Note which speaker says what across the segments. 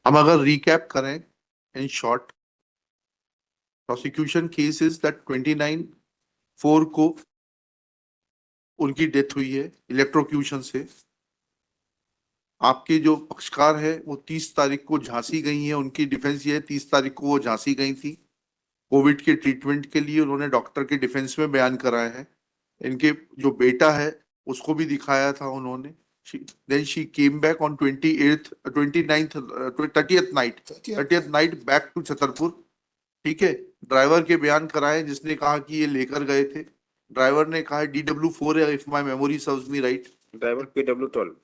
Speaker 1: हम अगर रिकैप करें in short, prosecution case is that 29/4 को उनकी डेथ हुई है इलेक्ट्रोक्यूशन से। आपके जो पक्षकार है वो 30 तारीख को झांसी गई है, उनकी डिफेंस ये है 30 तारीख को वो झांसी गई थी कोविड के ट्रीटमेंट के लिए, उन्होंने डॉक्टर के डिफेंस में बयान कराया है। इनके जो बेटा है उसको भी दिखाया था उन्होंने। Then she came back on 28th 29th 30th night back to Chhatarpur. ठीक है, ड्राइवर के बयान कराए जिसने कहा कि ये लेकर गए थे। ड्राइवर ने कहा DW4 है, if my memory serves me right.
Speaker 2: Driver PW12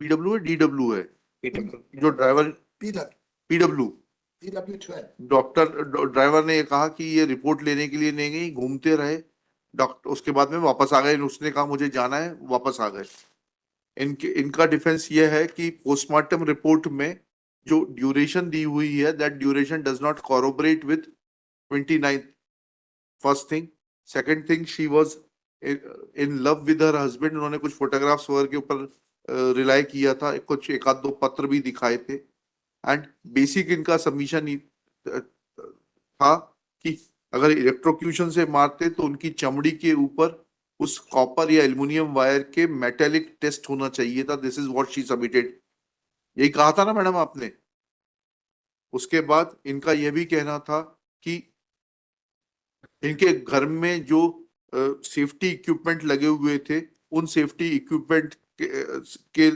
Speaker 1: PW है DW है
Speaker 2: PW
Speaker 1: जो driver PW
Speaker 3: PW12
Speaker 1: doctor driver ने ये कहा कि ये रिपोर्ट लेने के लिए नहीं गई, घूमते रहे डॉक्टर, उसके बाद में वापस आ गए, उसने कहा मुझे जाना है, वापस आ गए। इनका डिफेंस ये है कि पोस्टमार्टम रिपोर्ट में जो ड्यूरेशन दी हुई है that duration does not corroborate with 29। First thing. Second thing, she was in love with her husband. उन्होंने कुछ फोटोग्राफ्स वगैरह के ऊपर रिलाई किया था, कुछ एक आध दो पत्र भी दिखाए थे। एंड बेसिक इनका सबमिशन था कि अगर इलेक्ट्रोक्यूशन से मारते तो उनकी चमड़ी के ऊपर उस कॉपर या एल्युमिनियम वायर के मेटेलिक टेस्ट होना चाहिए था। This is what she submitted. यही कहा था ना मैडम आपने। उसके बाद इनका यह भी कहना था कि इनके घर में जो सेफ्टी इक्विपमेंट लगे हुए थे उन सेफ्टी इक्विपमेंट के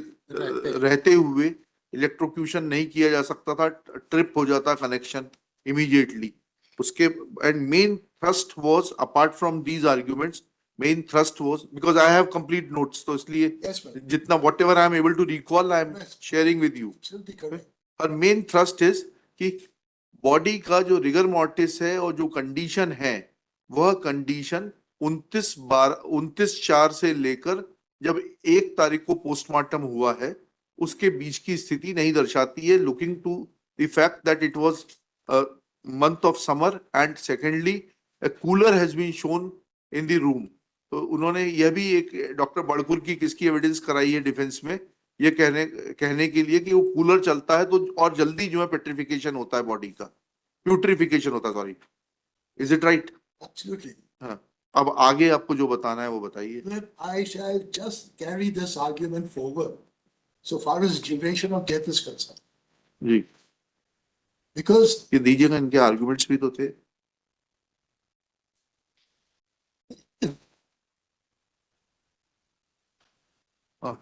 Speaker 1: रहते हुए इलेक्ट्रोक्यूशन नहीं किया जा सकता था, ट्रिप हो जाता कनेक्शन इमीडिएटली। उसके and main thrust was apart from these arguments, main thrust was because I have complete notes, तो इसलिए
Speaker 3: Yes, ma'am.
Speaker 1: जितना whatever I am able to recall I am
Speaker 3: Yes.
Speaker 1: Sharing with you.
Speaker 3: Absolutely correct.
Speaker 1: और main thrust is कि body का जो rigour mortis है और जो कंडीशन है वह कंडीशन 29/4 से लेकर जब 1 तारीख को पोस्टमार्टम हुआ है उसके बीच की स्थिति नहीं दर्शाती है, looking to the fact that it was month of summer and secondly cooler has been shown in the room. तो उन्होंने यह भी एक डॉक्टर बड़कुल की किसकी एविडेंस कराई है डिफेंस में, ये कहने के लिए कि वो कूलर चलता है तो और जल्दी जो है पेट्रिफिकेशन होता है बॉडी का, प्यूट्रिफिकेशन होता है, sorry. Is it right?
Speaker 3: Absolutely.
Speaker 1: हाँ, अब आगे आपको जो बताना है वो बताइए।
Speaker 3: Then I shall just carry this argument forward so far as duration of death is concerned.
Speaker 1: Ji,
Speaker 3: Because
Speaker 1: ये दीजिएगा, इनके आर्गुमेंट्स भी तो थे। हाँ,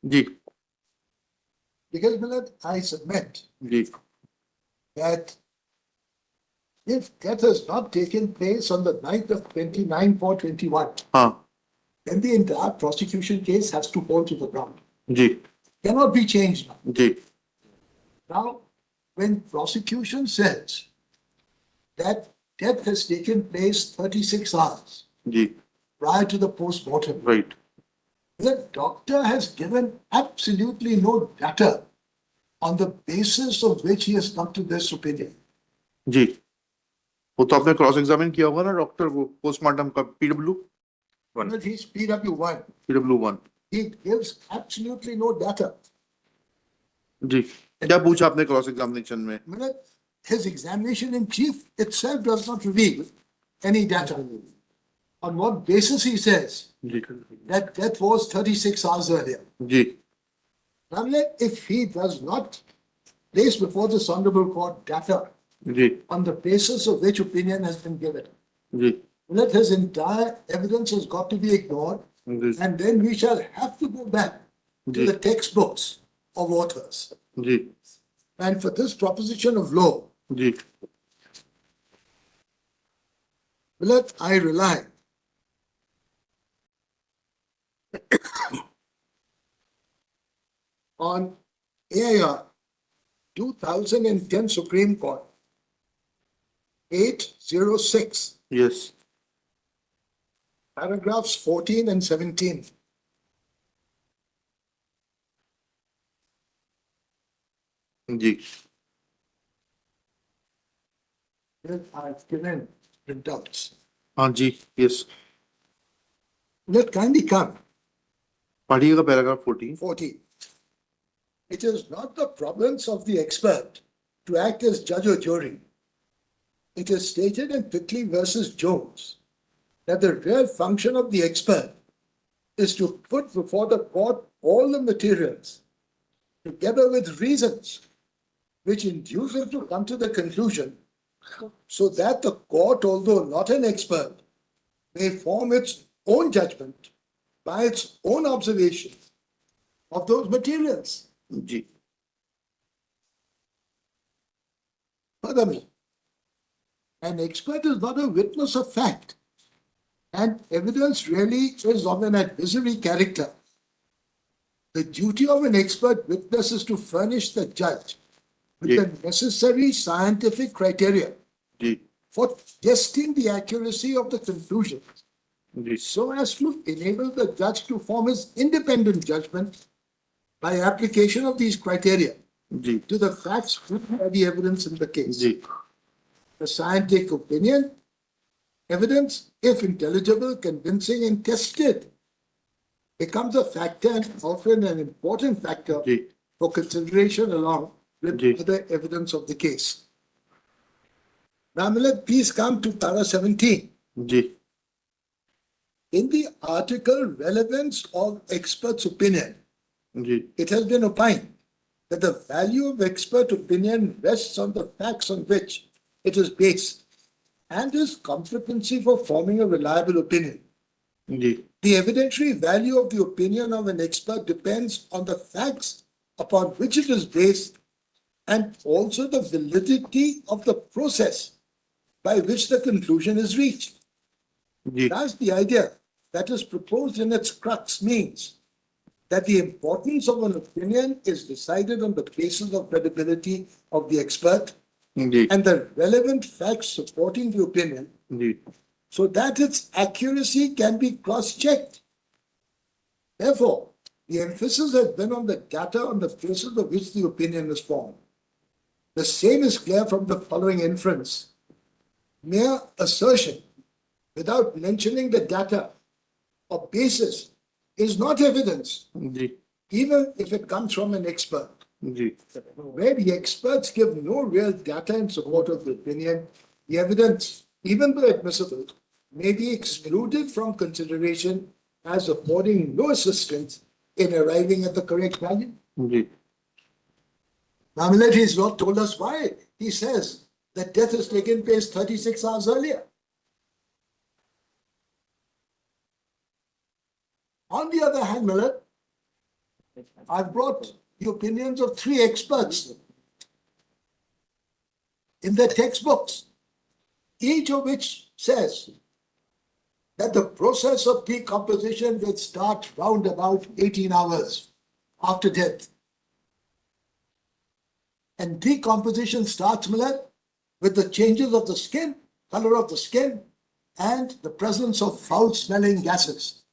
Speaker 1: जी
Speaker 3: Millet, I submit
Speaker 1: ji
Speaker 3: that if death has not taken place on the night of 29/4/21,
Speaker 1: हाँ
Speaker 3: then the entire prosecution case has to fall to the ground.
Speaker 1: जी
Speaker 3: Cannot be changed now.
Speaker 1: जी
Speaker 3: Now, when prosecution says that death has taken place 36 hours
Speaker 1: जी
Speaker 3: prior to the post-mortem,
Speaker 1: right.
Speaker 3: the doctor has given absolutely no data on the basis of which he has come to this opinion.
Speaker 1: जी, वो तो आपने cross examine किया होगा ना doctor को postmortem का, PW
Speaker 3: Well, he's PW1.
Speaker 1: PW1।
Speaker 3: He gives absolutely no data.
Speaker 1: जी, क्या पूछा आपने क्रॉस एग्जामिनेशन में?
Speaker 3: Millet, his examination in chief itself does not reveal any data. On what basis he says
Speaker 1: जी
Speaker 3: that death was 36 hours earlier.
Speaker 1: जी
Speaker 3: Now, if he does not place before this honorable court data
Speaker 1: जी
Speaker 3: on the basis of which opinion has been given,
Speaker 1: जी
Speaker 3: let his entire evidence has got to be ignored,
Speaker 1: जी
Speaker 3: and then we shall have to go back to
Speaker 1: जी
Speaker 3: the textbooks of authors.
Speaker 1: जी
Speaker 3: And for this proposition of law,
Speaker 1: जी
Speaker 3: let I rely on AIR 2010 Supreme Court 806,
Speaker 1: yes
Speaker 3: paragraphs 14 and 17.
Speaker 1: जी
Speaker 3: That I've given printouts.
Speaker 1: हाँ जी yes,
Speaker 3: Let kindly come
Speaker 1: पढ़िएगा paragraph 14।
Speaker 3: 14. it is not the province of the expert to act as judge or jury. It is stated in Pickley versus Jones that the real function of the expert is to put before the court all the materials, together with reasons, which induce him to come to the conclusion, so that the court, although not an expert, may form its own judgment by its own observation of those materials.
Speaker 1: जी
Speaker 3: Furthermore, an expert is not a witness of fact, and evidence really is of an advisory character. The duty of an expert witness is to furnish the judge with
Speaker 1: Yeah.
Speaker 3: the necessary scientific criteria
Speaker 1: जी
Speaker 3: for testing the accuracy of the conclusion,
Speaker 1: जी
Speaker 3: so as to enable the judge to form his independent judgment by application of these criteria
Speaker 1: जी
Speaker 3: to the facts proved by the evidence in the case.
Speaker 1: जी
Speaker 3: The scientific opinion, evidence, if intelligible, convincing, and tested, becomes a factor and often an important factor
Speaker 1: जी
Speaker 3: for consideration along with
Speaker 1: Ji.
Speaker 3: other evidence of the case. Now, Millet, please come to Para 17.
Speaker 1: जी
Speaker 3: In the article Relevance of Expert's Opinion,
Speaker 1: जी
Speaker 3: it has been opined that the value of expert opinion rests on the facts on which it is based and his competency for forming a reliable opinion.
Speaker 1: जी
Speaker 3: The evidentiary value of the opinion of an expert depends on the facts upon which it is based and also the validity of the process by which the conclusion is reached.
Speaker 1: जी
Speaker 3: Thus, the idea that is proposed in its crux means that the importance of an opinion is decided on the basis of credibility of the expert
Speaker 1: जी
Speaker 3: and the relevant facts supporting the opinion,
Speaker 1: जी
Speaker 3: so that its accuracy can be cross-checked. Therefore, the emphasis has been on the data on the basis of which the opinion is formed. The same is clear from the following inference. Mere assertion without mentioning the data or basis is not evidence,
Speaker 1: जी
Speaker 3: even if it comes from an expert.
Speaker 1: जी
Speaker 3: Where the experts give no real data in support of the opinion, the evidence, even though admissible, may be excluded from consideration as affording no assistance in arriving at the correct value.
Speaker 1: जी
Speaker 3: Namilat has not told us why. He says that death has taken place 36 hours earlier. On the other hand, Millet, I've brought the opinions of 3 experts in their textbooks, each of which says that the process of decomposition will start round about 18 hours after death. And decomposition starts, Millet, with the changes of the skin, color of the skin, and the presence of foul-smelling gases.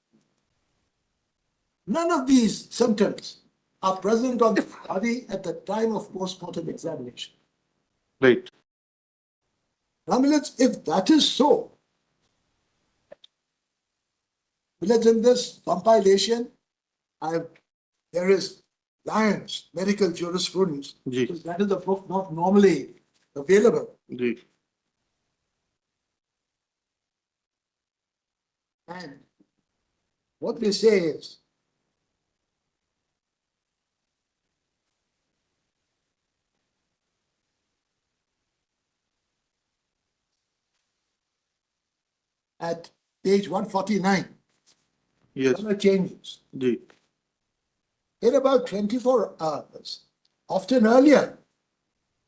Speaker 3: None of these symptoms are present on the body at the time of postmortem examination.
Speaker 1: right
Speaker 3: Now, Millet, if that is so, Millet, in this compilation, there is Lyons Medical Jurisprudence.
Speaker 1: जी
Speaker 3: That is a book not normally available.
Speaker 1: जी
Speaker 3: And what they say is, at page 149,
Speaker 1: yes
Speaker 3: color changes.
Speaker 1: जी
Speaker 3: In about 24 hours, often earlier,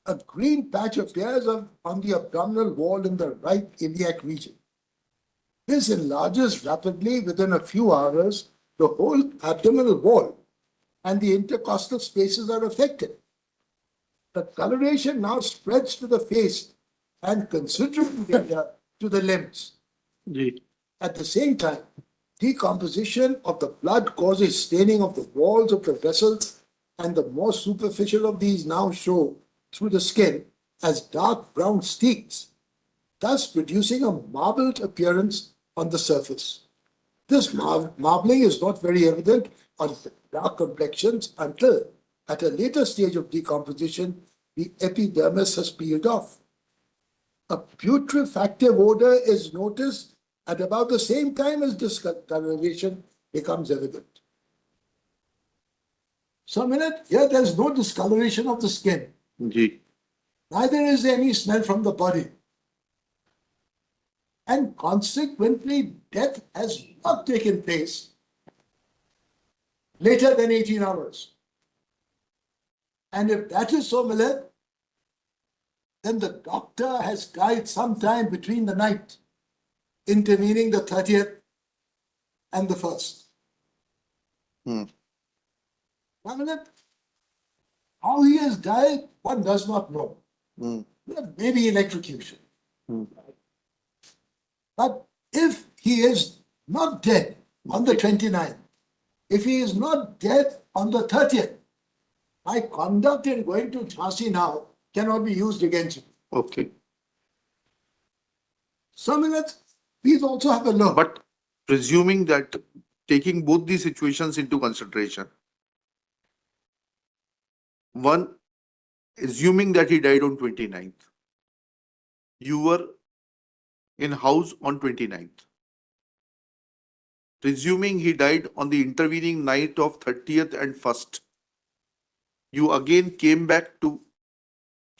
Speaker 3: a green patch appears on the abdominal wall in the right iliac region. This enlarges rapidly within a few hours. The whole abdominal wall and the intercostal spaces are affected. The coloration now spreads to the face and considerably to the limbs.
Speaker 1: जी
Speaker 3: At the same time, decomposition of the blood causes staining of the walls of the vessels, and the more superficial of these now show through the skin as dark brown streaks, thus producing a marbled appearance on the surface. This marbling is not very evident on dark complexions until at a later stage of decomposition, the epidermis has peeled off. A putrefactive odor is noticed at about the same time as discoloration becomes evident. So, a minute, here there's no discoloration of the skin.
Speaker 1: जी,
Speaker 3: Neither is there any smell from the body. And consequently, death has not taken place later than 18 hours. And if that is so, Millet, then the doctor has died sometime between the night, intervening the 30th and the 1st.
Speaker 1: Hmm.
Speaker 3: Now, Millet, how he has died, one does not know.
Speaker 1: Hmm.
Speaker 3: Maybe electrocution.
Speaker 1: Hmm.
Speaker 3: But if he is not dead on the 29th, if he is not dead on the 30th, my conduct in going to Jhansi now cannot be used against him.
Speaker 1: okay.
Speaker 3: So, Millet, please also have a look.
Speaker 1: But presuming that, taking both these situations into consideration, one, assuming that he died on 29th, you were in house on 29th. Presuming he died on the intervening night of 30th and 1st, you again came back to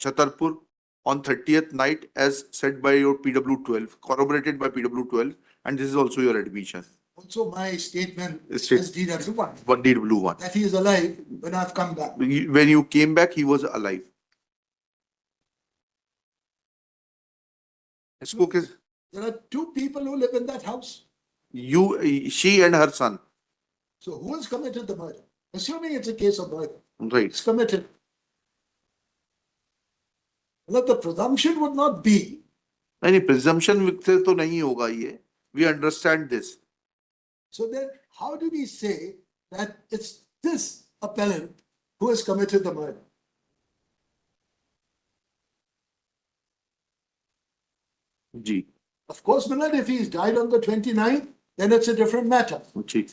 Speaker 1: Chhatarpur on 30th night as said by your PW12, corroborated by PW12, and this is also your admission.
Speaker 3: Also, my statement
Speaker 1: State-
Speaker 3: as DW1
Speaker 1: What DW1?
Speaker 3: that he is alive when I've come back.
Speaker 1: When you came back, he was alive. इसको किस
Speaker 3: There are two people who live in that house.
Speaker 1: she and her son,
Speaker 3: So, who has committed the murder? Assuming it's a case of murder,
Speaker 1: right?
Speaker 3: it's committed. Well, the presumption would not be
Speaker 1: नहीं presumption से तो नहीं होगा ये. We understand this.
Speaker 3: so then how do we say that it's this appellant who has committed the murder?
Speaker 1: Ji,
Speaker 3: Of course, Millard, if he's died on the 29th, then it's a different matter.
Speaker 1: Ji,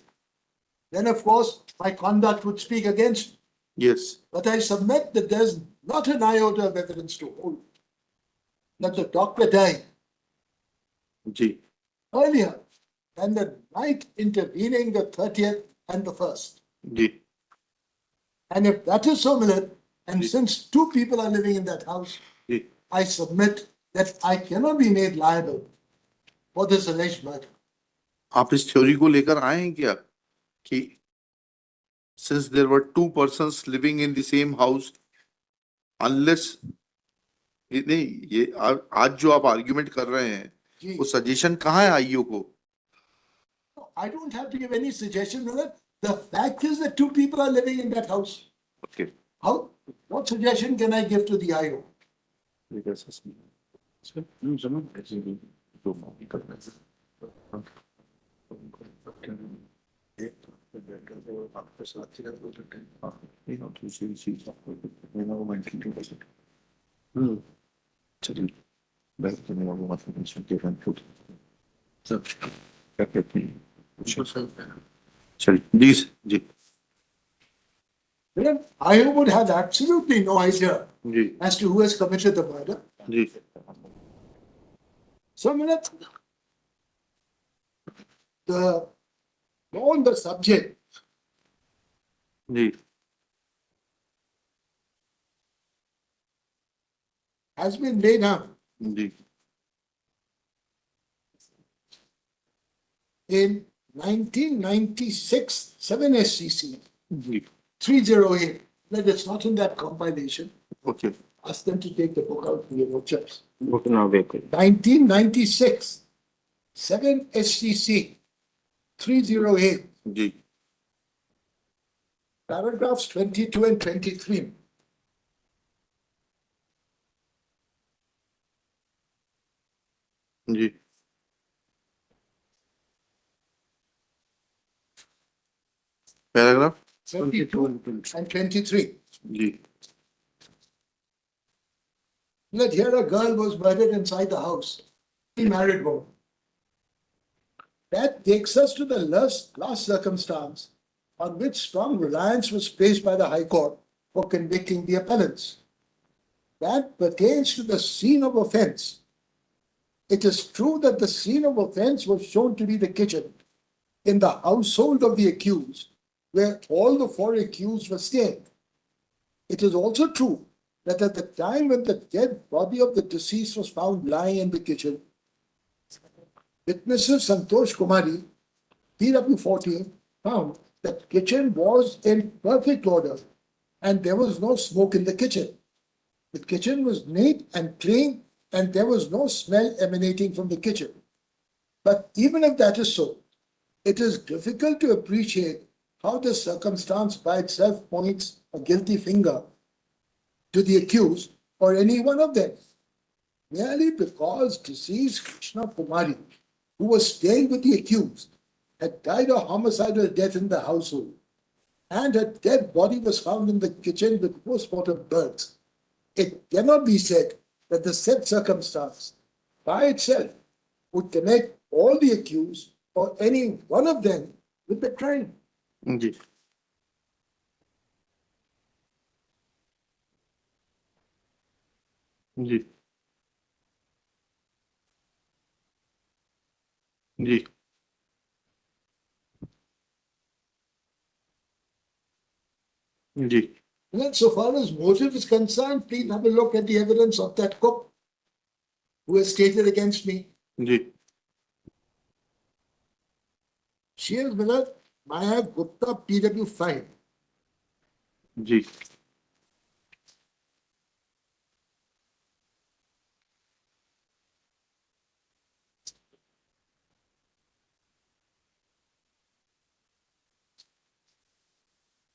Speaker 3: Then, of course, my conduct would speak against me.
Speaker 1: yes,
Speaker 3: But I submit that there's not an iota of evidence to hold that the doctor died
Speaker 1: ji,
Speaker 3: earlier than the night intervening the 30th and the 1st.
Speaker 1: Ji,
Speaker 3: And if that is so, Millard, and
Speaker 1: Yes.
Speaker 3: since two people are living in that house,
Speaker 1: ji.
Speaker 3: I submit that I cannot be made liable for this alleged murder.
Speaker 1: आप इस theory को लेकर आए हैं क्या कि since there were two persons living in the same house, unless नहीं ये आज जो आप आर्ग्यूमेंट कर रहे हैं
Speaker 3: Gee,
Speaker 1: वो सजेशन कहाँ है आईओ को?
Speaker 3: I don't have to give any suggestion, Millard. The fact is that two people are living in that house.
Speaker 1: Okay.
Speaker 3: What suggestion can I give to the IO?
Speaker 1: चलिए जी जी
Speaker 3: Millard, IO would have absolutely no idea
Speaker 1: जी
Speaker 3: as to who has committed the murder.
Speaker 1: जी
Speaker 3: So, Millard, the law on the subject
Speaker 1: जी
Speaker 3: has been laid out
Speaker 1: जी
Speaker 3: in 1996 7 SCC
Speaker 1: जी
Speaker 3: 308. That it's not in that compilation.
Speaker 1: Okay
Speaker 3: Ask them to take the book out for your notes.
Speaker 2: Book now vehicle.
Speaker 3: 1996 7 SCC 308,
Speaker 1: जी
Speaker 3: paragraphs 22 and 23.
Speaker 1: जी paragraph
Speaker 3: 22 and 23.
Speaker 1: जी
Speaker 3: Let here a girl was murdered inside the house, a married woman. That takes us to the last circumstance on which strong reliance was placed by the High Court for convicting the appellants. That pertains to the scene of offense. It is true that the scene of offense was shown to be the kitchen in the household of the accused, where all the four accused were staying. It is also true that at the time when the dead body of the deceased was found lying in the kitchen, witnesses Santosh Kumari, PW14, found that kitchen was in perfect order and there was no smoke in the kitchen. The kitchen was neat and clean and there was no smell emanating from the kitchen. But even if that is so, it is difficult to appreciate how this circumstance by itself points a guilty finger to the accused or any one of them, merely because deceased Krishna Kumari, who was staying with the accused, had died a homicidal death in the household, and her dead body was found in the kitchen with post-mortem burns. It cannot be said that the said circumstance by itself would connect all the accused or any one of them with the crime.
Speaker 1: जी जी जी जी
Speaker 3: And so far as motive is concerned, please have a look at the evidence of that cook who has stated against me.
Speaker 1: जी
Speaker 3: She is Miller Maya Gupta, PW5.
Speaker 1: जी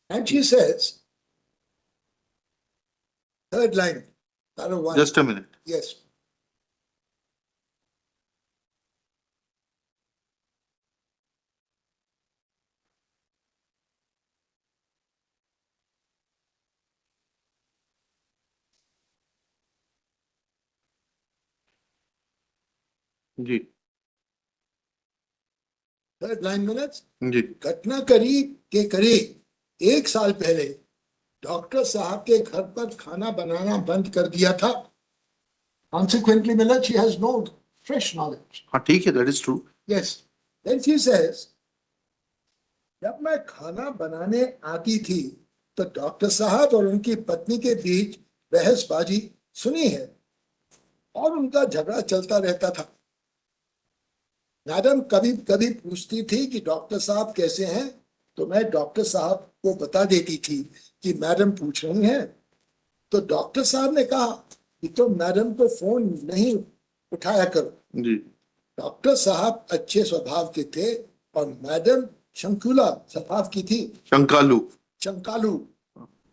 Speaker 3: And she says, third line, para one.
Speaker 1: Just a minute
Speaker 3: Yes.
Speaker 1: जी
Speaker 3: Third line minutes.
Speaker 1: जी
Speaker 3: घटना करीब के करीब 1 साल पहले डॉक्टर साहब के घर पर खाना बनाना बंद कर दिया था. Consequently, Miller, she has no fresh knowledge.
Speaker 1: हाँ ठीक है, that is true.
Speaker 3: Yes. Then she says, जब मैं खाना बनाने आती थी तो डॉक्टर साहब और उनकी पत्नी के बीच बहसबाजी सुनी है और उनका झगड़ा चलता रहता था. मैडम कभी कभी पूछती थी कि डॉक्टर साहब कैसे हैं, तो मैं डॉक्टर साहब को बता देती थी कि मैडम पूछ रही हैं. तो डॉक्टर साहब ने कहा कि तो मैडम को फोन नहीं उठाया करो.
Speaker 1: जी
Speaker 3: डॉक्टर साहब अच्छे स्वभाव के थे और मैडम शंकुला स्वभाव की थी,
Speaker 1: शंकालू.
Speaker 3: शंकालू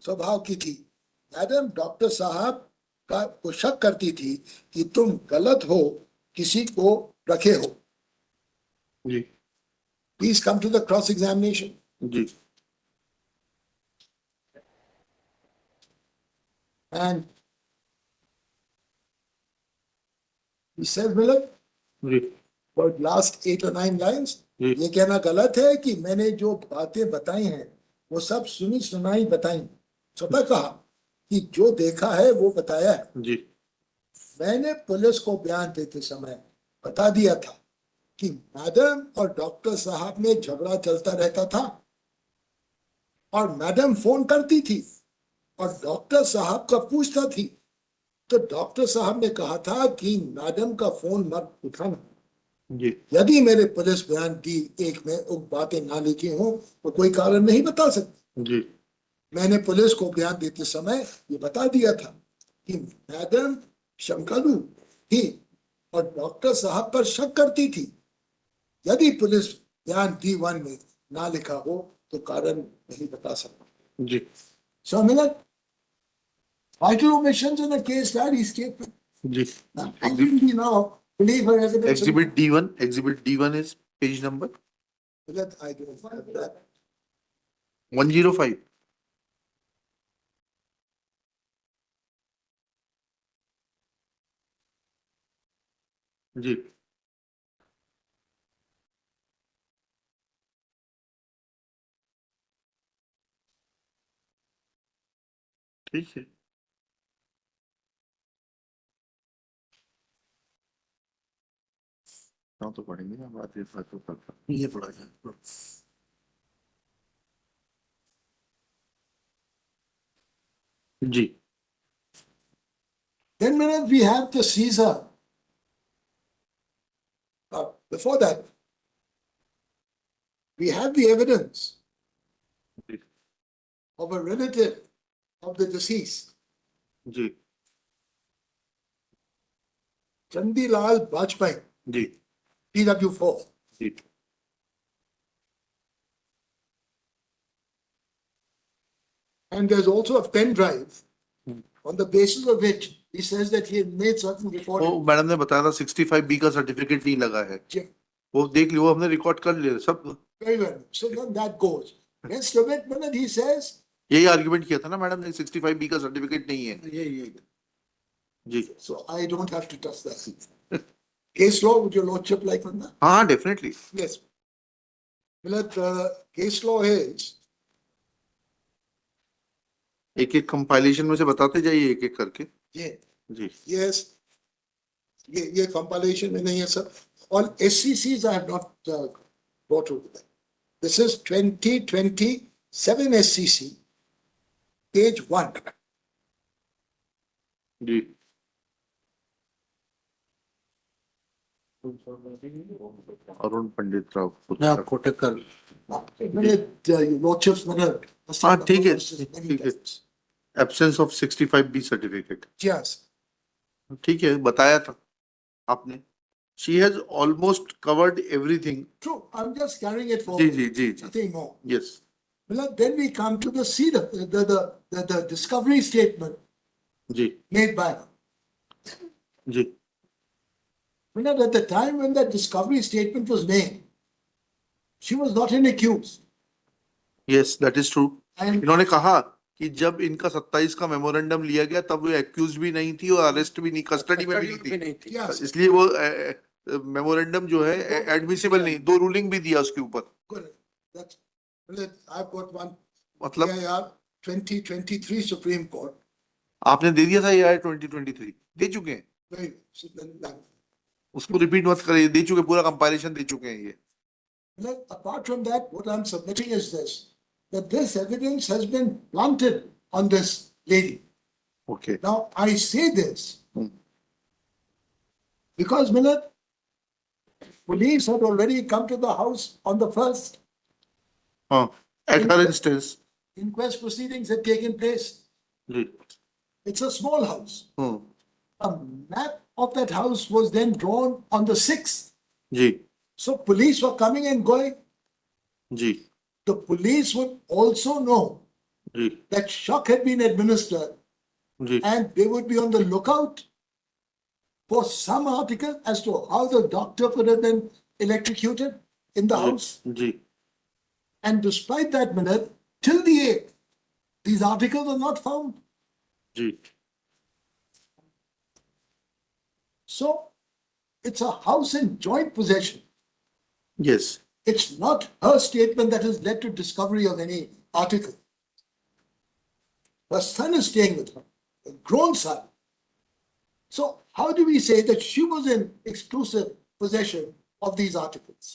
Speaker 3: स्वभाव की थी. मैडम डॉक्टर साहब का को शक करती थी कि तुम गलत हो, किसी को रखे हो.
Speaker 1: जी
Speaker 3: Please come to the cross examination.
Speaker 1: Ji
Speaker 3: And he said, Miller,
Speaker 1: ji
Speaker 3: for last 8 or 9 lines,
Speaker 1: जी
Speaker 3: ये कहना गलत है कि मैंने जो बातें बताई हैं वो सब सुनी सुनाई बताई. स्वतः कहा कि जो देखा है वो बताया है.
Speaker 1: जी
Speaker 3: मैंने पुलिस को बयान देते समय बता दिया था कि मैडम और डॉक्टर साहब में झगड़ा चलता रहता था और मैडम फोन करती थी और डॉक्टर साहब का पूछता थी, तो डॉक्टर साहब ने कहा था कि मैडम का फोन मत उठाना.
Speaker 1: जी
Speaker 3: यदि मेरे पुलिस बयान की एक में उन बातें ना लिखी हो तो कोई कारण नहीं बता सकती.
Speaker 1: जी
Speaker 3: मैंने पुलिस को बयान देते समय ये बता दिया था कि मैडम शंकालू थी और डॉक्टर साहब पर शक करती थी. यदि पुलिस बयान D1 में ना लिखा हो तो कारण नहीं बता सकता.
Speaker 1: जी
Speaker 3: So, Miller, vital omissions in a case diary statement.
Speaker 1: Ji.
Speaker 3: Now, how can we now believe her evidence?
Speaker 1: Exhibit D1 is page number
Speaker 3: That I don't have that.
Speaker 1: 105. जी ठीक है। हाँ तो पढ़ेंगे ना बात, ये पढ़ा जाए। जी
Speaker 3: Then minute we have the Caesar. Before that, we have the evidence
Speaker 1: जी
Speaker 3: of a relative of the deceased,
Speaker 1: जी
Speaker 3: Chandilal Bajpai,
Speaker 1: जी
Speaker 3: PW4.
Speaker 1: जी
Speaker 3: And there's also a pen drive
Speaker 1: Hmm.
Speaker 3: on the basis of which he says that he had made certain
Speaker 1: वो
Speaker 3: reporting.
Speaker 1: Madam ने बताया था 65B का certificate नहीं लगा है,
Speaker 3: Yeah,
Speaker 1: वो देख लियो, हमने रिकॉर्ड कर लिया सब।
Speaker 3: very well. So then that goes. Rest of it, minute he says,
Speaker 1: यही आर्ग्यूमेंट किया था ना मैडम ने, 65B का सर्टिफिकेट नहीं है। जी
Speaker 3: so I don't have to touch that. Case law, would your lordship like on that?
Speaker 1: हाँ definitely.
Speaker 3: Yes. Minute, case law is,
Speaker 1: एक एक कंपाइलेशन में से बताते जाइए एक एक करके।
Speaker 3: yeah,
Speaker 1: जी
Speaker 3: yes, ये compilation में नहीं है sir. On SCCs I have not brought over that. This is 2027 SCC, page 1.
Speaker 1: Ji Arun Pandit Rao
Speaker 3: Kotakar. Minute, your lordship's minute.
Speaker 1: हाँ ठीक है ठीक है। Absence of 65B certificate,
Speaker 3: Yes,
Speaker 1: ठीक है बताया था आपने। She has almost covered everything.
Speaker 3: true. I'm just carrying it
Speaker 1: जी
Speaker 3: forward.
Speaker 1: जी जी जी
Speaker 3: Nothing more.
Speaker 1: Yes
Speaker 3: Well, then we come to the seed, the discovery statement
Speaker 1: जी
Speaker 3: made by her.
Speaker 1: जी
Speaker 3: Well, at the time when that discovery statement was made, she was not an accused.
Speaker 1: Yes that is true.
Speaker 3: And
Speaker 1: इन्होंने कहा कि जब इनका 27 का memorandum लिया गया तब वो एक्यूज भी नहीं थी और अरेस्ट भी नहीं, कस्टडी में भी नहीं थी,
Speaker 3: yes,
Speaker 1: इसलिए वो मेमोरेंडम जो है एडमिसिबल नहीं, दो रूलिंग भी दिया उसके ऊपर।
Speaker 3: good. That's, well, I've got one
Speaker 1: मतलब
Speaker 3: PIR 2023 Supreme Court.
Speaker 1: आपने दे दिया था ये 2023 दे चुके हैं,
Speaker 3: Very, so then that.
Speaker 1: उसको रिपीट मत करिए, दे चुके, पूरा कंपाइलेशन दे चुके हैं ये।
Speaker 3: Well, apart from that, what I'm submitting is this, that this evidence has been planted on this lady.
Speaker 1: Okay
Speaker 3: Now, I say this
Speaker 1: Hmm.
Speaker 3: because, Millard, police had already come to the house on the first.
Speaker 1: हाँ at her instance.
Speaker 3: Inquest proceedings had taken place.
Speaker 1: जी
Speaker 3: It's a small house.
Speaker 1: Hmm
Speaker 3: A map of that house was then drawn on the 6th.
Speaker 1: जी
Speaker 3: So police were coming and going.
Speaker 1: जी
Speaker 3: The police would also know
Speaker 1: जी
Speaker 3: that shock had been administered
Speaker 1: जी
Speaker 3: and they would be on the lookout for some article as to how the doctor could have been electrocuted in the house.
Speaker 1: जी
Speaker 3: And despite that minute, till the 8th, these articles are not found.
Speaker 1: जी
Speaker 3: So it's a house in joint possession.
Speaker 1: यस
Speaker 3: It's not her statement that has led to discovery of any article. Her son is staying with her, a grown son. So how do we say that she was in exclusive possession of these articles?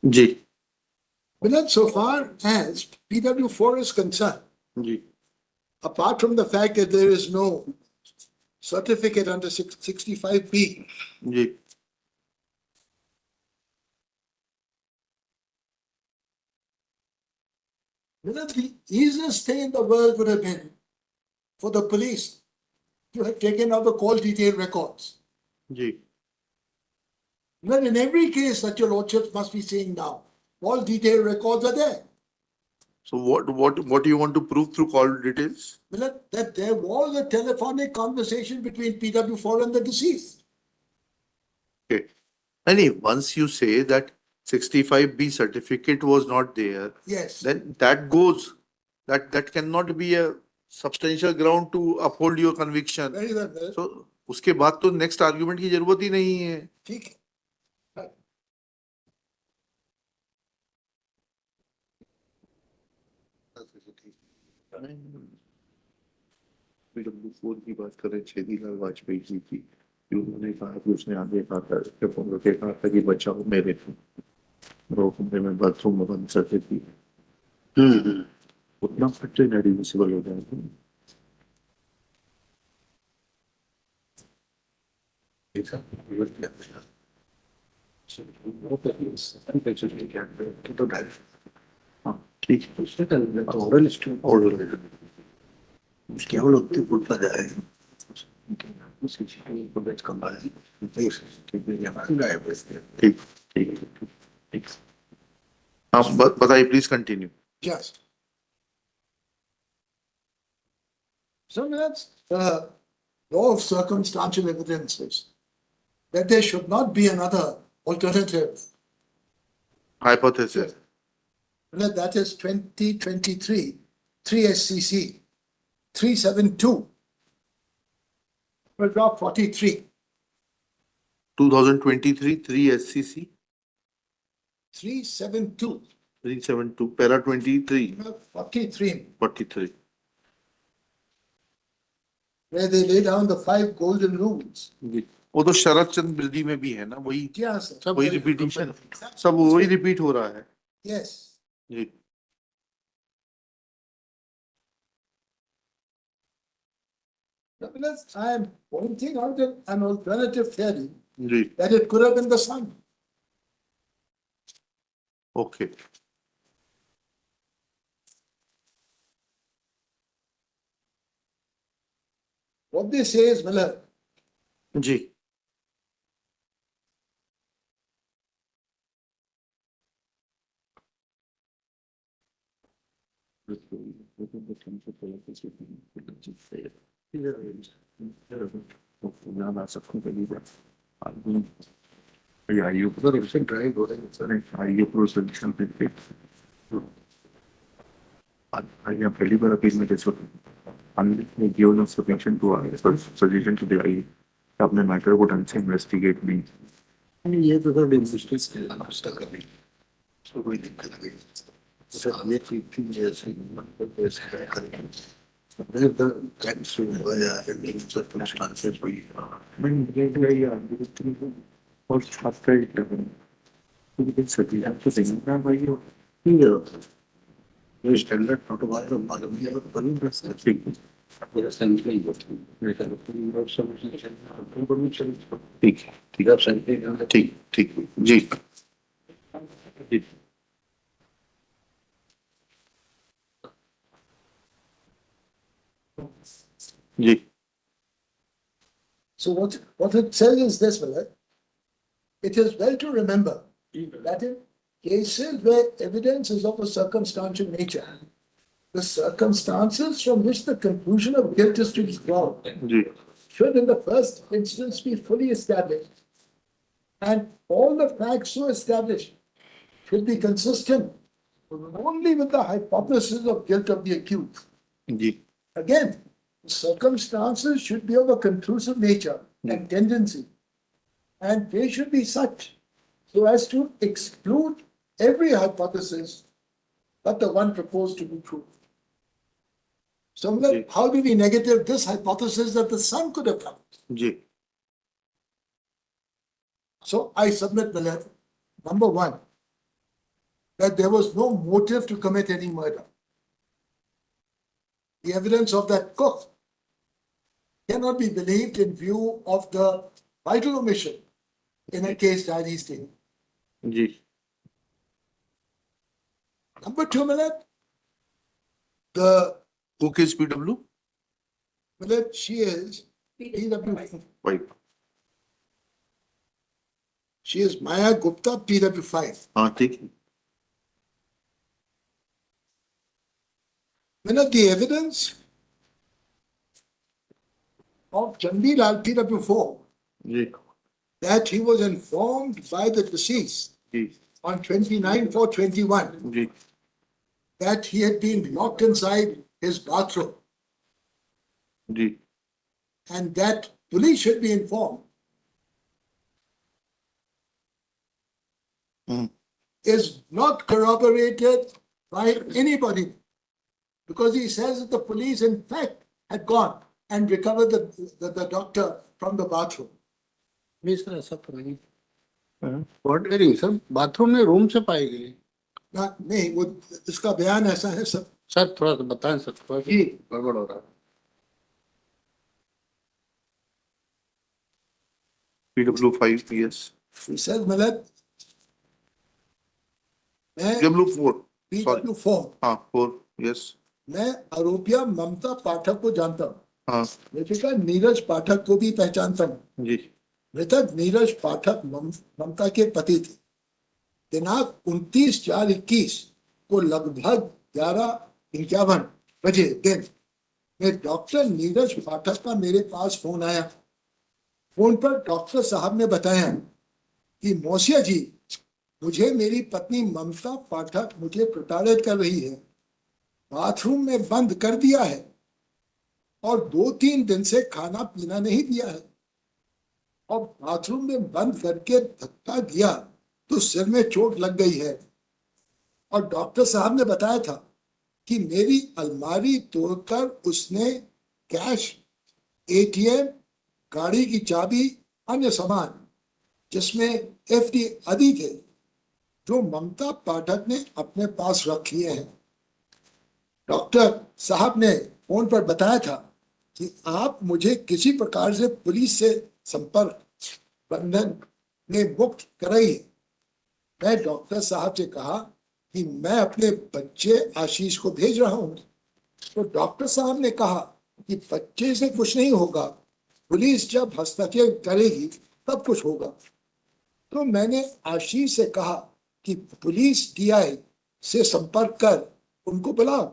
Speaker 1: जी
Speaker 3: Well, so far as PW4 is concerned,
Speaker 1: जी
Speaker 3: apart from the fact that there is no certificate under 65B,
Speaker 1: जी
Speaker 3: the easiest thing in the world would have been for the police to have taken out the call detail records.
Speaker 1: जी
Speaker 3: But in every case that your lordship must be saying now, all detailed records are there.
Speaker 1: So what do you want to prove through call details?
Speaker 3: That there was a telephonic conversation between PW4 and the deceased.
Speaker 1: Okay. And once you say that 65B certificate was not there,
Speaker 3: Yes.
Speaker 1: then that goes. That cannot be a substantial ground to uphold your conviction.
Speaker 3: Very well, Millet.
Speaker 1: So उसके बाद तो next argument की जरूरत ही नहीं है.
Speaker 3: ठीक है.
Speaker 1: PW4 की बात करें, छेदीलाल वाजपेयी जी की, उन्होंने कहा कि उसने आगे कहा था, कहा था कि बचाओ मेरे को, रो कमरे में बाथरूम में बंद करके थी. उतना फटे एडमिसिबल हो जाएगा. ठीक
Speaker 4: केवल उतनी फुट जाए
Speaker 1: ठीक ठीक. आप बताइए, please continue.
Speaker 3: Yes. So that's the law of circumstantial evidences, that there should not be another alternative.
Speaker 1: Hypothesis.
Speaker 3: That is 2023, 3 SCC, 372, paragraph 43,
Speaker 1: 2023 3 SCC
Speaker 3: 372,
Speaker 1: 372 para 23
Speaker 3: 43,
Speaker 1: 43.
Speaker 3: where they lay down the 5 golden rules.
Speaker 1: वो तो शरद चंद्र बिरदी में भी है ना, वही
Speaker 3: Yes, sir.
Speaker 1: वही repetition, सब वही रिपीट हो रहा है.
Speaker 3: Yes.
Speaker 1: जी
Speaker 3: Nevertheless, I am pointing out an alternative theory
Speaker 1: जी
Speaker 3: that it could have been the sun.
Speaker 1: Okay.
Speaker 3: What they say is, Miller,
Speaker 1: जी
Speaker 4: Yeah, you put it in drive, you prosolution with I have very well appeal with this one. And they give no submission to our suggestion to the I. अपने matter को ढंग से investigate भी. ये तो थोड़ी industries के नाश्ता कर रही है, कोई दिक्कत नहीं. सर ये चीज जैसे ऐसे करें. The country where the circumstances we are. When they are, what's happened? We can certainly have to think about you here. You standard protocol of Malamia, but in the thing. Yes, and we can have some information.
Speaker 1: ठीक
Speaker 4: ठीक है sir.
Speaker 1: ठीक ठीक जी. जी
Speaker 3: so what it says is this, Miller. It is well to remember that in cases where evidence is of a circumstantial nature, the circumstances from which the conclusion of guilt is to be drawn
Speaker 1: ji
Speaker 3: should in the first instance be fully established, and all the facts so established should be consistent only with the hypothesis of guilt of the accused.
Speaker 1: Ji
Speaker 3: Again, circumstances should be of a conclusive nature and tendency, and they should be such so as to exclude every hypothesis but the one proposed to be true. So,
Speaker 1: Okay.
Speaker 3: how do we negative this hypothesis that the sun could have come?
Speaker 1: Ji
Speaker 3: So, I submit, Miller, number one, that there was no motive to commit any murder. the evidence of that cook cannot be believed in view of the vital omission in a case diary statement.
Speaker 1: Ji
Speaker 3: Number 2, Millet, the
Speaker 1: cook is PW
Speaker 3: Millet, she is PW.
Speaker 1: wife.
Speaker 3: She is Maya Gupta, PW5.
Speaker 1: हाँ ठीक है.
Speaker 3: Millet, the evidence of Chandi Lal, PW4,
Speaker 1: जी
Speaker 3: that he was informed by the deceased
Speaker 1: जी
Speaker 3: on 29/4/21
Speaker 1: जी
Speaker 3: that he had been locked inside his bathroom
Speaker 1: जी
Speaker 3: and that police should be informed
Speaker 1: Hmm.
Speaker 3: is not corroborated by anybody, because he says that the police in fact had gone and recovered the doctor from the bathroom.
Speaker 5: नहीं sir ऐसा तो नहीं what very sir bathroom में room से पाई गई
Speaker 3: नहीं, वो इसका बयान ऐसा है सर.
Speaker 5: सर थोड़ा सा बताएं सर थोड़ा सा
Speaker 3: जी.
Speaker 5: गड़बड़ हो रहा है
Speaker 1: PW5 yes.
Speaker 3: He says, Millet, मैं
Speaker 1: PW4 sorry.
Speaker 3: PW4
Speaker 1: हाँ 4 yes.
Speaker 3: मैं आरोपिया ममता पाठक को जानता हूँ,
Speaker 1: हाँ
Speaker 3: मृतका नीरज पाठक को भी पहचानता हूँ.
Speaker 1: जी
Speaker 3: मृतक नीरज पाठक ममता के पति थे. दिनांक 29/4/21 को लगभग 11:51 बजे दिन में डॉक्टर नीरज पाठक का मेरे पास फोन आया. फोन पर डॉक्टर साहब ने बताया कि मौसिया जी, मुझे मेरी पत्नी ममता पाठक मुझे प्रताड़ित कर रही है, बाथरूम में बंद कर दिया है और 2-3 दिन से खाना पीना नहीं दिया है, और बाथरूम में बंद करके धक्का दिया तो सिर में चोट लग गई है. और डॉक्टर साहब ने बताया था कि मेरी अलमारी तोड़कर उसने कैश, एटीएम, गाड़ी की चाबी, अन्य सामान जिसमें एफडी आदि थे जो ममता पाठक ने अपने पास रख लिए हैं. डॉक्टर साहब ने फोन पर बताया था कि आप मुझे किसी प्रकार से पुलिस से संपर्क बंधन में मुक्त कराइए. मैं डॉक्टर साहब से कहा कि मैं अपने बच्चे आशीष को भेज रहा हूं. तो डॉक्टर साहब ने कहा कि बच्चे से कुछ नहीं होगा, पुलिस जब हस्तक्षेप करेगी तब कुछ होगा. तो मैंने आशीष से कहा कि पुलिस टीआई से संपर्क कर उनको बुलाओ.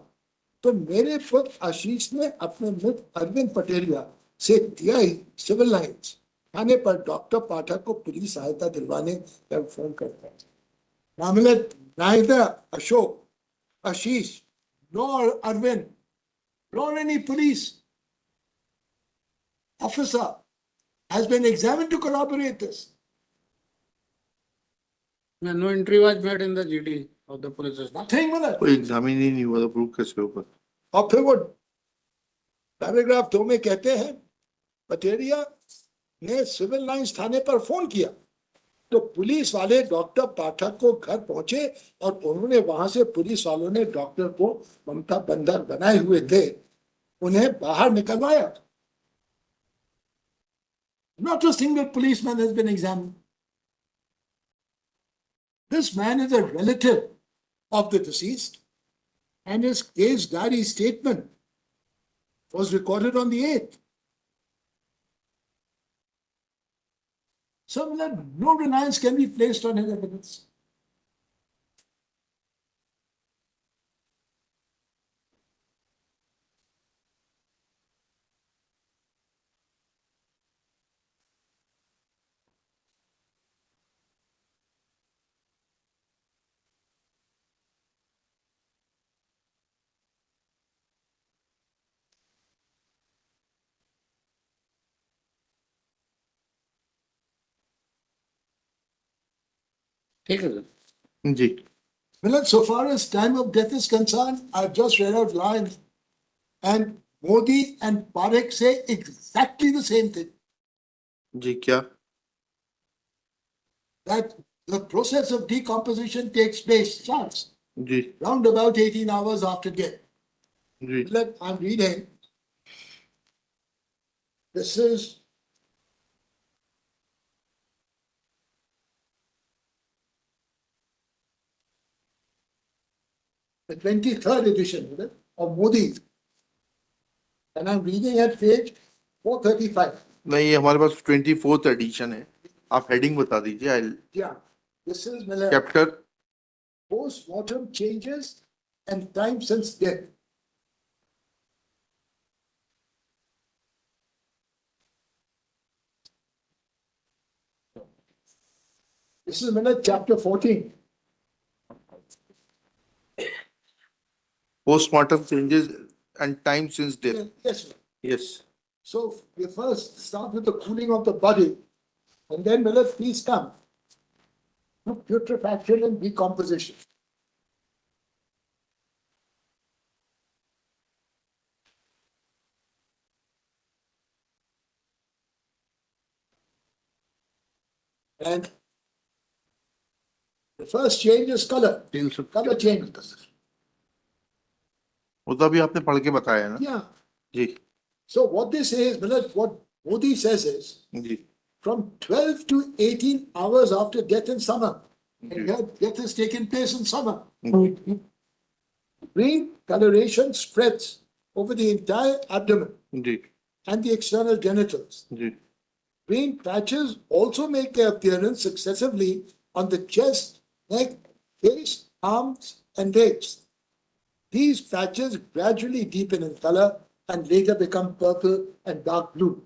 Speaker 3: तो मेरे पुत्र आशीष ने अपने मित्र अरविंद पटेलिया से टीआई सिविल लाइंस थाने पर डॉक्टर पाठक को पुलिस सहायता दिलवाने का फोन करता है. मामले neither Ashok, Ashish, nor Arvind, nor any police officer has been examined to corroborate this.
Speaker 5: no entry was made in the GD of the police station.
Speaker 3: Nothing with it.
Speaker 1: कोई examine ही नहीं हुआ तो proof कैसे होगा.
Speaker 3: और फिर वो paragraph 2 में कहते हैं पटेरिया ने सिविल लाइंस थाने पर फोन किया तो पुलिस वाले डॉक्टर पाठक को घर पहुंचे और उन्होंने वहां से, पुलिस वालों ने डॉक्टर को ममता बंधक बनाए हुए थे, उन्हें बाहर निकलवाया. Not a single policeman has been examined. This man is a relative of the deceased and his case diary statement was recorded on the 8th. So that no reliance can be placed on his evidence.
Speaker 5: ठीक है sir.
Speaker 1: Ji
Speaker 3: Well, so far as time of death is concerned, I've just read out lines and Modi and Parekh say exactly the same thing.
Speaker 1: जी क्या.
Speaker 3: That the process of decomposition takes place, starts
Speaker 1: ji
Speaker 3: round about 18 hours after death.
Speaker 1: Ji
Speaker 3: Let I'm reading. This is the 23rd edition is it, of Modi. And I'm reading at page 435.
Speaker 1: नहीं, ये हमारे पास 24th addition है, आप heading बता दीजिए।
Speaker 3: Yeah, this is Miller.
Speaker 1: Chapter
Speaker 3: Post-mortem changes and time since death. This is Miller, chapter 14.
Speaker 1: Postmortem changes and time since death.
Speaker 3: Yes, sir.
Speaker 1: Yes
Speaker 3: So we first start with the cooling of the body, and then Miller, please come to putrefaction and decomposition. And the first change is color. Color change.
Speaker 1: वो तो अभी आपने पढ़ के बताया ना।
Speaker 3: Yeah.
Speaker 1: जी
Speaker 3: So what they say is, Miller, what Modi says is,
Speaker 1: जी
Speaker 3: from 12 to 18 hours after death in summer, and here death has taken place in summer, green coloration spreads over the entire abdomen
Speaker 1: जी
Speaker 3: and the external genitals.
Speaker 1: जी
Speaker 3: Green patches also make their appearance successively on the chest, neck, face, arms, and legs. These patches gradually deepen in color and later become purple and dark blue.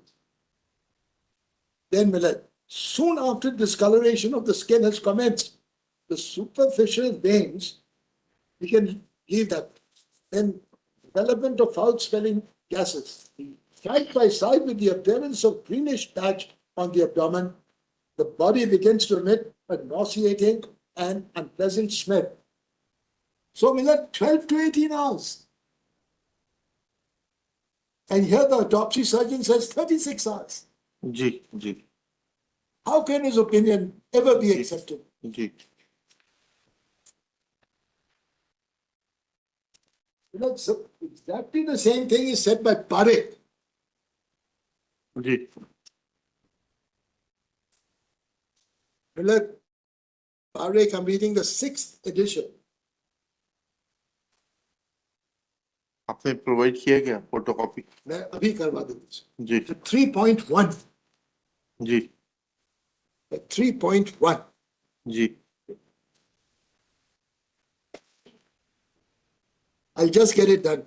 Speaker 3: Then Miller, soon after discoloration of the skin has commenced, the superficial veins, we can leave that. Then development of foul-smelling gases. Side by side with the appearance of greenish patch on the abdomen, the body begins to emit a nauseating and unpleasant smell. So Miller, 12 to 18 hours. And here the autopsy surgeon says 36 hours.
Speaker 1: जी जी
Speaker 3: How can his opinion ever be accepted?
Speaker 1: जी
Speaker 3: You know, so exactly the same thing is said by Parekh.
Speaker 1: जी
Speaker 3: Miller, Parekh, I'm reading the 6th edition.
Speaker 1: आपने provide किया क्या photocopy?
Speaker 3: मैं अभी करवा दूंगा।
Speaker 1: जी
Speaker 3: The 3.1.
Speaker 1: Ji
Speaker 3: The 3.1.
Speaker 1: Ji
Speaker 3: I'll just get it done.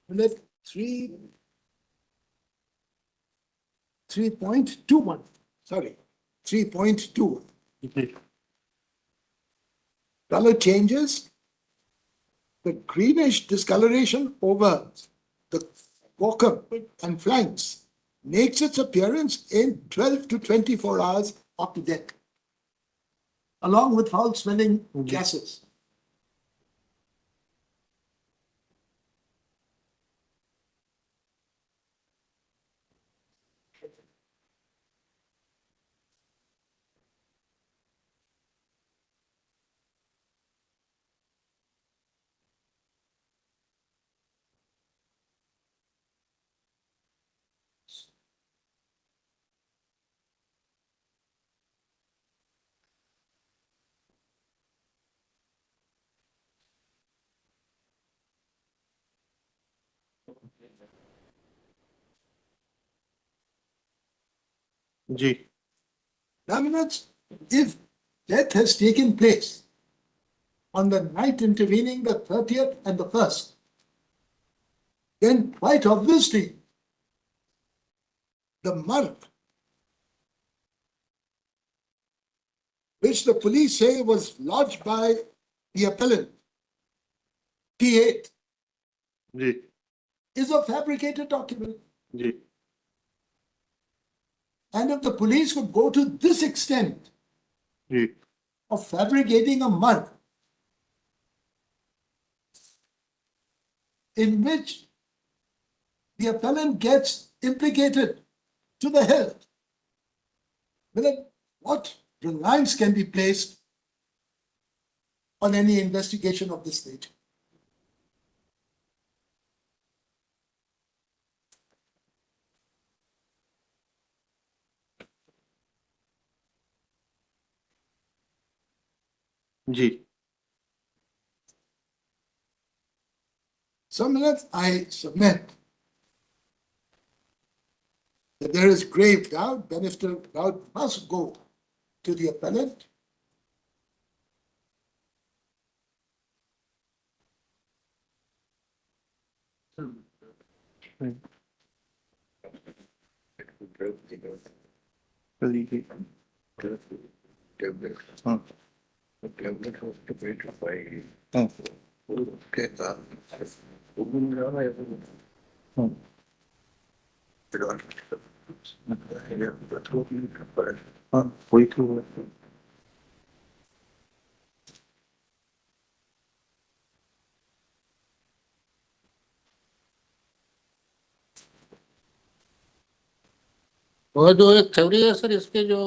Speaker 3: Miller, 3.21. Sorry, 3.2.
Speaker 1: Ji
Speaker 3: Color changes. The greenish discoloration over the cocum and flanks makes its appearance in 12 to 24 hours after death, along with foul-smelling gases.
Speaker 1: Ji
Speaker 3: Now, if death has taken place on the night intervening the 30th and the 1st, then quite obviously the mark which the police say was lodged by the appellant, P8,
Speaker 1: ji
Speaker 3: is a fabricated document.
Speaker 1: Ji
Speaker 3: And if the police could go to this extent
Speaker 1: ji
Speaker 3: of fabricating a mark in which the appellant gets implicated to the hill. Then what reliance can be placed on any investigation of this nature?
Speaker 1: Ji
Speaker 3: Some minutes I submit that there is grave doubt, benefit of doubt must go to the appellant.
Speaker 1: हाँ हाँ हाँ वही तो है।
Speaker 5: वो जो एक theory है सर इसके जो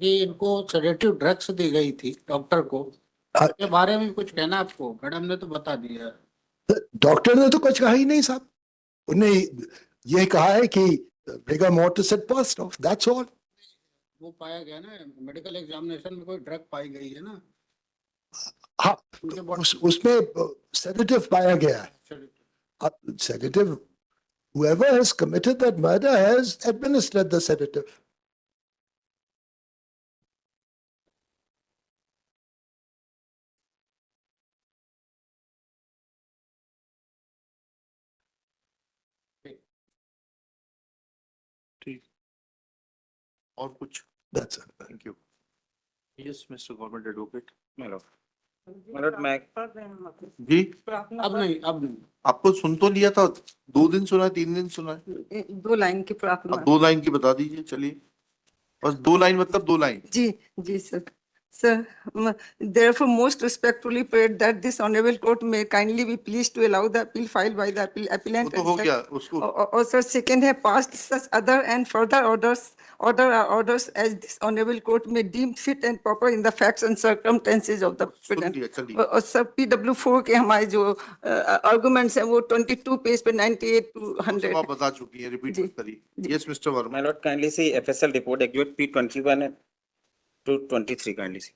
Speaker 5: ये इनको सेडेटिव ड्रग्स दी गई थी डॉक्टर को, के बारे में कुछ कहना आपको? मैडम ने तो बता दिया।
Speaker 3: डॉक्टर ने तो कुछ कहा ही नहीं साहब, उन्हें ये कहा है कि rigor mortis at first off, that's all.
Speaker 5: वो पाया गया ना मेडिकल एग्जामिनेशन में, कोई ड्रग पाई गई है ना।
Speaker 3: हाँ,
Speaker 5: उनके बॉडी
Speaker 3: उसमें सेडेटिव पाया गया है। Sedative, whoever has committed that murder has administered the sedative.
Speaker 1: ठीक और कुछ?
Speaker 3: That's it.
Speaker 1: Thank you. Yes mister government advocate.
Speaker 2: Malad, मैं
Speaker 1: जी
Speaker 5: अब नहीं
Speaker 1: आपको सुन तो लिया था, 2 दिन सुना है, 3 दिन सुना है,
Speaker 6: 2 लाइन की प्रार्थना।
Speaker 1: अब 2 लाइन की बता दीजिए। चलिए बस 2 लाइन मतलब 2 line.
Speaker 6: Ji sir. Sir, therefore most respectfully prayed that this honorable court may kindly be pleased to allow the appeal filed by the
Speaker 1: वो
Speaker 6: appellant.
Speaker 1: तो हो गया उसको।
Speaker 6: Or sir, second have passed such other and further orders as this honorable court may deem fit and proper in the facts and circumstances of the
Speaker 1: soon
Speaker 6: appellant.
Speaker 1: लिया चलिए।
Speaker 6: और sir PW4 के हमारे जो आर्गुमेंट्स हैं वो 22 page पे 98 to 100
Speaker 1: आप बता चुकी हैं, रिपीट
Speaker 6: जी,
Speaker 1: मत करिए। Yes mister Verma.
Speaker 2: My lord, kindly see FSL report exhibit P21 to 23 kindly see.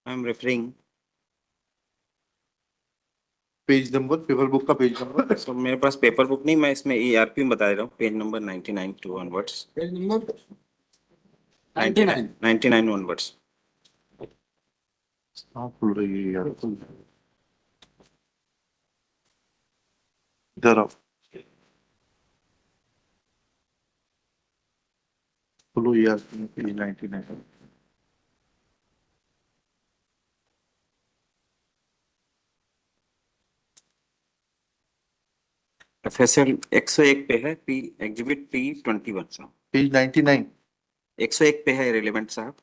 Speaker 2: I am referring.
Speaker 1: Page number, paper book का पेज नंबर।
Speaker 2: So मेरे पास पेपर बुक नहीं, मैं इसमें ERP में बता रहा हूँ, page number 99 to onwards.
Speaker 5: Page number
Speaker 2: 99 onwards.
Speaker 1: हाँ खुल रही है यार, इधर आओ, खुलो यार पेज 99।
Speaker 2: FSL 101 पे है, P exhibit P21 साहब।
Speaker 1: पेज 99
Speaker 2: 101 पे है रिलेवेंट साहब,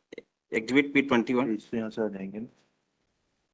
Speaker 2: exhibit P21।
Speaker 1: इससे यहाँ से आ जाएंगे ना।